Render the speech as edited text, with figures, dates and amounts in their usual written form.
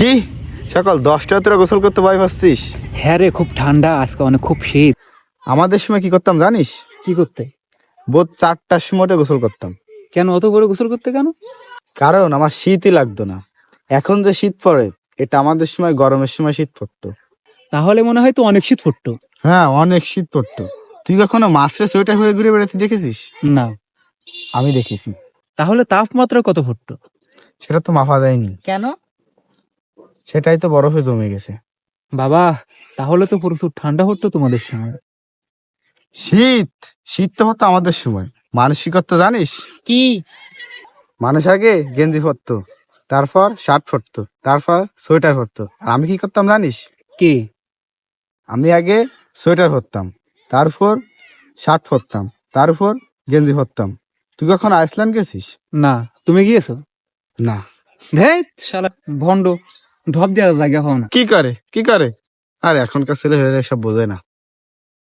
কি সকাল 10টায় তোরা গোসল করতে ভয় পাচ্ছিস? হ্যাঁ রে, খুব ঠান্ডা আজকে, অনেক খুব শীত। আমাদের সময় কি করতাম জানিস? কি করতে? বোধ 4টার সময় গোসল করতাম, কেন অত করে গোসল করতে কেন? কারণ আমার শীতই লাগতো না। এখন যে শীত পড়ে, এটা আমাদের সময় গরমের সময় শীত পড়তো। তাহলে মনে হয় তো অনেক শীত পড়তো। হ্যাঁ, অনেক শীত পড়তো। তুই কখনো মাছরে সোয়েটার পরে ঘুরে বেড়াতে দেখেছিস? না। আমি দেখেছি। তাহলে তাপমাত্রা কত পড়তো? সেটা তো মাপা যায়নি, কেন? সেটাই তো বরফে জমে গেছে। বাবা, তাহলে তো প্রচুর ঠান্ডা পড়তো তোমাদের সময়। শীত শীত তো হতো আমাদের সময়। মানসিকতা জানিস? কি? মানুষ আগে গেঞ্জি পরতো, তারপর শার্ট পরতো, তারপর সোয়েটার পরতো। আর আমি কি করতাম জানিস? কে? আমি আগে সোয়েটার পরতাম, তারপর শার্ট পরতাম, তারপর গেঞ্জি পরতাম। তুই কখন আইসল্যান্ড গেছিস? না। তুমি গিয়েছো? না। ধেৎ শালা ভন্ড, ঢপ দেওয়ার জায়গা হও না। কি করে? আর এখনকার ছেলে সব বোঝে না।